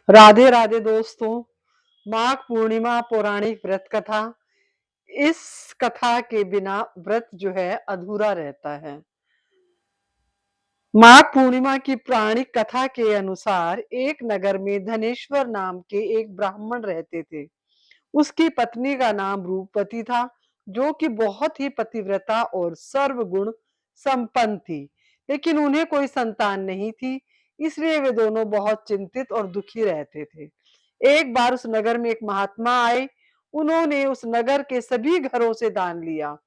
राधे राधे दोस्तों। माघ पूर्णिमा पौराणिक व्रत कथा। इस कथा के बिना व्रत जो है अधूरा रहता है। माघ पूर्णिमा की पौराणिक कथा के अनुसार एक नगर में धनेश्वर नाम के एक ब्राह्मण रहते थे। उसकी पत्नी का नाम रूपवती था, जो कि बहुत ही पतिव्रता और सर्वगुण संपन्न थी। लेकिन उन्हें कोई संतान नहीं थी, इसलिए वे दोनों बहुत चिंतित और दुखी रहते थे। एक बार उस नगर में एक महात्मा आए। उन्होंने उस नगर के सभी घरों से दान लिया,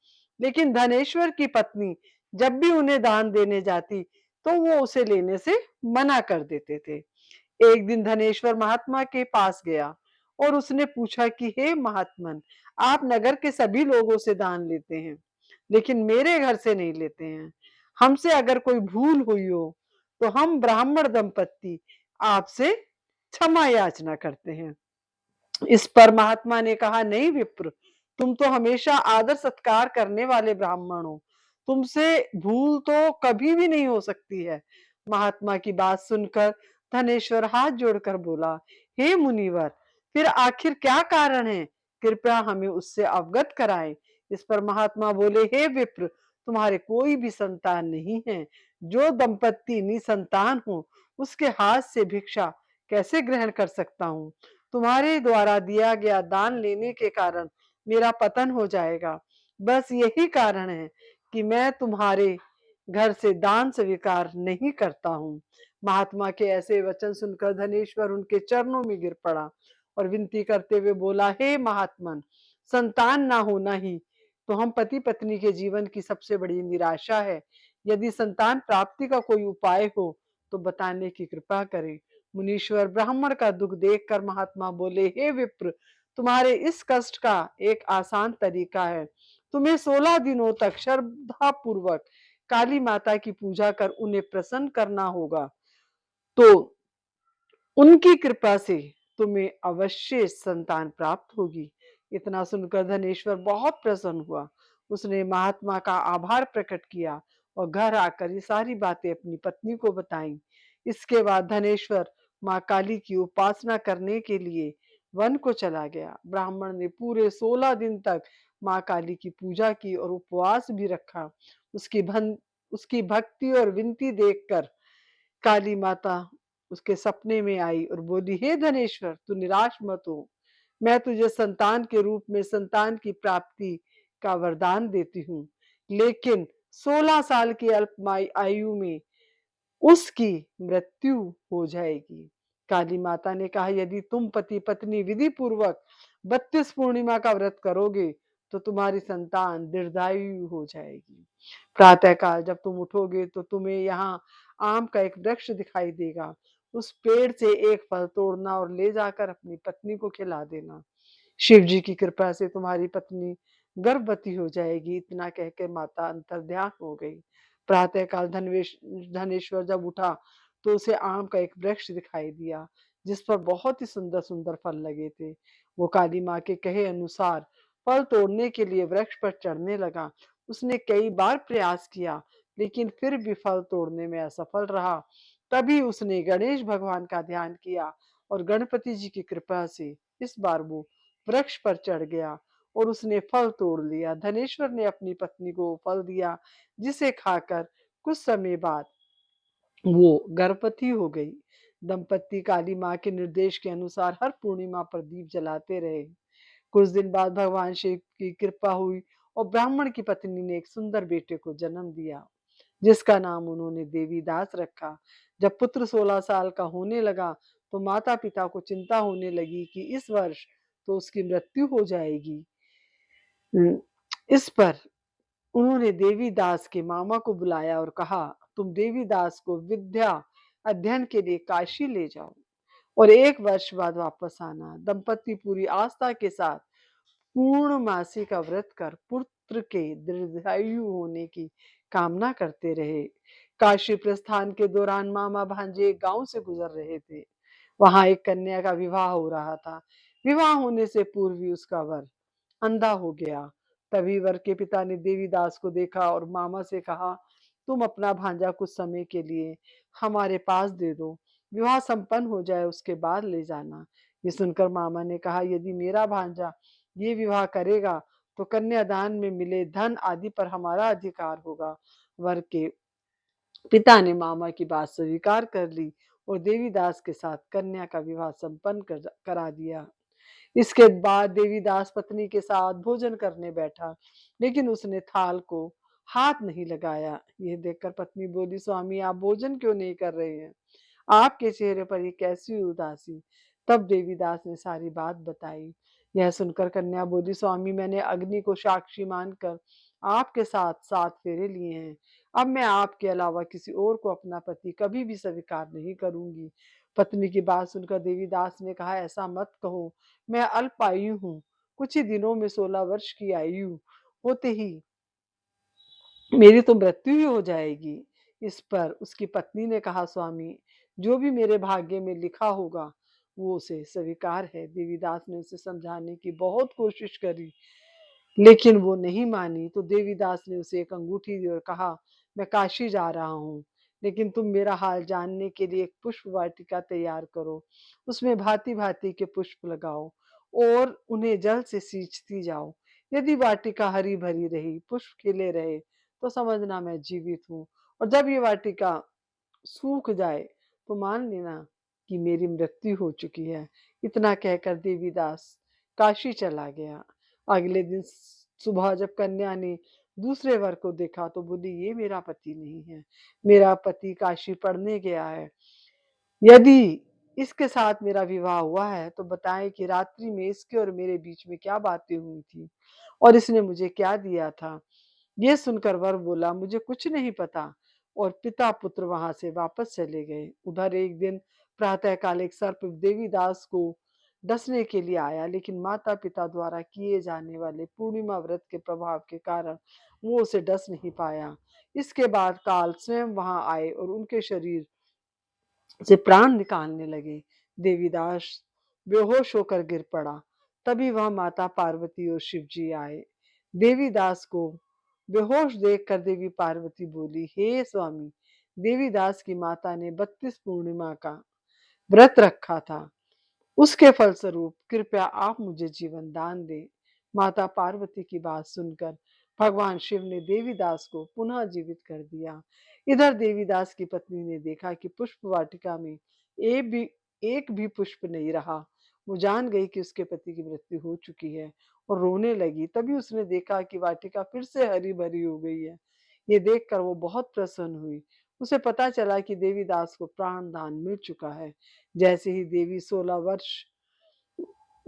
लेकिन धनेश्वर की पत्नी जब भी उन्हें दान देने जाती तो वो उसे लेने से मना कर देते थे। एक दिन धनेश्वर महात्मा के पास गया और उसने पूछा कि हे महात्मन, आप नगर के सभी लोगों से दान लेते हैं, लेकिन मेरे घर से नहीं लेते हैं। हमसे अगर कोई भूल हुई हो तो हम ब्राह्मण दंपत्ति आपसे क्षमा याचना करते हैं। इस पर महात्मा ने कहा, नहीं विप्र, तुम तो हमेशा आदर सत्कार करने वाले ब्राह्मण हो, तुमसे भूल तो कभी भी नहीं हो सकती है। महात्मा की बात सुनकर धनेश्वर हाथ जोड़कर बोला, हे मुनिवर, फिर आखिर क्या कारण है, कृपया हमें उससे अवगत कराएं। इस पर महात्मा बोले, हे विप्र, तुम्हारे कोई भी संतान नहीं है। जो दंपत्ति निसंतान हो उसके हाथ से भिक्षा कैसे ग्रहण कर सकता हूँ। तुम्हारे द्वारा दिया गया दान लेने के कारण मेरा पतन हो जाएगा। बस यही कारण है कि मैं तुम्हारे घर से दान स्वीकार नहीं करता हूँ। महात्मा के ऐसे वचन सुनकर धनेश्वर उनके चरणों में गिर पड़ा और विनती करते हुए बोला, हे महात्मन, संतान ना होना ही तो हम पति पत्नी के जीवन की सबसे बड़ी निराशा है। यदि संतान प्राप्ति का कोई उपाय हो तो बताने की कृपा करें। मुनीश्वर ब्राह्मण का दुख देखकर महात्मा बोले, हे विप्र, तुम्हारे इस कष्ट का एक आसान तरीका है। तुम्हें 16 दिनों तक श्रद्धा पूर्वक काली माता की पूजा कर उन्हें प्रसन्न करना होगा, तो उनकी कृपा से तुम्हें अवश्य संतान प्राप्त होगी। इतना सुनकर धनेश्वर बहुत प्रसन्न हुआ। उसने महात्मा का आभार प्रकट किया और घर आकर ये सारी बातें अपनी पत्नी को बताई। इसके बाद धनेश्वर माँ काली की उपासना करने के लिए वन को चला गया। ब्राह्मण ने पूरे 16 दिन तक माँ काली की पूजा की और उपवास भी रखा। उसकी भक्ति और विनती देखकर काली माता उसके सपने में आई और बोली, हे धनेश्वर, तू निराश मत हो, मैं तुझे संतान के रूप में संतान की प्राप्ति का वरदान देती हूँ, लेकिन 16 साल की अल्प आयु में उसकी मृत्यु हो जाएगी। काली माता ने कहा, यदि तुम पति पत्नी विधि पूर्वक 32 पूर्णिमा का व्रत करोगे तो तुम्हारी संतान दीर्घायु हो जाएगी। प्रातः काल जब तुम उठोगे तो तुम्हें यहाँ आम का एक वृक्ष दिखाई देगा। उस पेड़ से एक फल तोड़ना और ले जाकर अपनी पत्नी को खिला देना। शिव जी की कृपा से तुम्हारी पत्नी गर्भवती हो जाएगी। इतना कहकर माता अंतर्ध्यान हो गई। प्रातः काल धनेश्वर जब उठा तो उसे आम का एक वृक्ष दिखाई दिया, जिस पर बहुत ही सुंदर सुंदर फल लगे थे। वो काली माँ के कहे अनुसार फल तोड़ने के लिए वृक्ष पर चढ़ने लगा। उसने कई बार प्रयास किया, लेकिन फिर भी फल तोड़ने में असफल रहा। तभी उसने गणेश भगवान का ध्यान किया और गणपति जी की कृपा से इस बार वो वृक्ष पर चढ़ गया और उसने फल तोड़ लिया। धनेश्वर ने अपनी पत्नी को फल दिया, जिसे खाकर कुछ समय बाद वो गर्भवती हो गई। दंपत्ति काली माँ के निर्देश के अनुसार हर पूर्णिमा पर दीप जलाते रहे। कुछ दिन बाद भगवान शिव की कृपा हुई और ब्राह्मण की पत्नी ने एक सुंदर बेटे को जन्म दिया, जिसका नाम उन्होंने देवीदास रखा। जब पुत्र 16 साल का होने लगा तो माता पिता को चिंता होने लगी कि इस वर्ष तो उसकी मृत्यु हो जाएगी। इस पर उन्होंने देवीदास के मामा को बुलाया और कहा, तुम देवीदास को विद्या अध्ययन के लिए काशी ले जाओ और 1 वर्ष बाद वापस आना। दंपति पूरी आस्था के साथ पूर्णमासी का व्रत कर पुत्र के दीर्घायु होने की कामना करते रहे। काशी प्रस्थान के दौरान मामा भांजे एक गांव से गुजर रहे थे। वहां एक कन्या का विवाह हो रहा था। विवाह होने से पूर्व ही उसका वर अंधा हो गया। तभी वर के पिता ने देवीदास को देखा और मामा से कहा, तुम अपना भांजा कुछ समय के लिए हमारे पास दे दो। विवाह संपन्न हो जाए उसके बाद ले जाना। ये सुनकर मामा ने कहा, यदि मेरा भांजा ये विवाह करेगा तो कन्यादान में मिले धन आदि पर हमारा अधिकार होगा। वर के पिता ने मामा की बात स्वीकार कर ली और देवीदास के साथ कन्या का विवाह संपन्न करा दिया। इसके बाद देवीदास पत्नी के साथ भोजन करने बैठा, लेकिन उसने थाल को हाथ नहीं लगाया। यह देखकर पत्नी बोली, स्वामी आप भोजन क्यों नहीं कर रहे हैं? आपके चेहरे पर ये कैसी उदासी? तब देवीदास ने सारी बात बताई। यह सुनकर कन्या बोली, स्वामी मैंने अग्नि को साक्षी मानकर आपके साथ 7 फेरे लिए हैं। अब मैं आपके अलावा किसी और को अपना पति कभी भी स्वीकार नहीं करूंगी। पत्नी की बात सुनकर देवीदास ने कहा, ऐसा मत कहो, मैं अल्पायु हूँ। कुछ ही दिनों में 16 वर्ष की आयु होते ही मेरी तो मृत्यु ही हो जाएगी। इस पर उसकी पत्नी ने कहा, स्वामी जो भी मेरे भाग्य में लिखा होगा वो उसे स्वीकार है। देवीदास ने उसे समझाने की बहुत कोशिश करी, लेकिन वो नहीं मानी। तो देवीदास ने उसे एक अंगूठी दी और कहा, मैं काशी जा रहा हूँ, लेकिन तुम मेरा हाल जानने के लिए एक पुष्प वाटिका तैयार करो। उसमें भांति भांति के पुष्प लगाओ और उन्हें जल से सींचती जाओ। यदि वाटिका हरी भरी रही, पुष्प खिले रहे, तो समझना मैं जीवित हूँ, और जब ये वाटिका सूख जाए तो मान लेना कि मेरी मृत्यु हो चुकी है। इतना कहकर देवीदास काशी चला गया। अगले दिन सुबह जब कन्या ने दूसरे वर को देखा तो बोली, ये मेरा पति नहीं है, मेरा पति काशी पढ़ने गया है। यदि इसके साथ मेरा विवाह हुआ है तो बताएं कि रात्रि में इसके और मेरे बीच में क्या बातें हुई थी और इसने मुझे क्या दिया था। ये सुनकर वर बोला, मुझे कुछ नहीं पता, और पिता पुत्र वहां से वापस चले गए। उधर एक दिन प्रातःकाल एक सर्प देवीदास को डसने के लिए आया, लेकिन माता पिता द्वारा किए जाने वाले पूर्णिमा व्रत के प्रभाव के कारण वो उसे डस नहीं पाया। इसके बाद काल स्वयं वहां आए और उनके शरीर से प्राण निकालने लगे। देवीदास बेहोश होकर गिर पड़ा। तभी वह माता पार्वती और शिव जी आए। देवीदास को बेहोश देखकर देवी पार्वती बोली, हे स्वामी, देवीदास की माता ने 32 पूर्णिमा का व्रत रखा था, उसके फलस्वरूप कृपया आप मुझे जीवन दान दें। माता पार्वती की बात सुनकर भगवान शिव ने देवीदास को पुनः जीवित कर दिया। इधर देवीदास की पत्नी ने देखा कि पुष्प वाटिका में एक भी पुष्प नहीं रहा। वो जान गई कि उसके पति की मृत्यु हो चुकी है और रोने लगी। तभी उसने देखा कि वाटिका फिर से हरी भरी हो गई है। ये देखकर वो बहुत प्रसन्न हुई। उसे पता चला कि देवीदास को प्राण दान मिल चुका है। जैसे ही देवी 16 वर्ष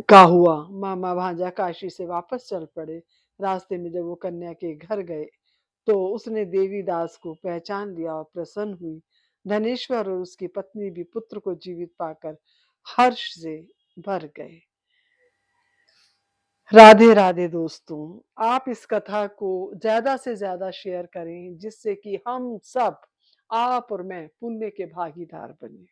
का हुआ, मामा भांजा काशी से वापस चल पड़े। रास्ते में जब वो कन्या के घर गए तो उसने देवीदास को पहचान लिया और प्रसन्न हुई। धनेश्वर और उसकी पत्नी भी पुत्र को जीवित पाकर हर्ष से भर गए। राधे राधे दोस्तों, आप इस कथा को ज्यादा से ज्यादा शेयर करें, जिससे कि हम सब, आप और मैं, पुण्य के भागीदार बने।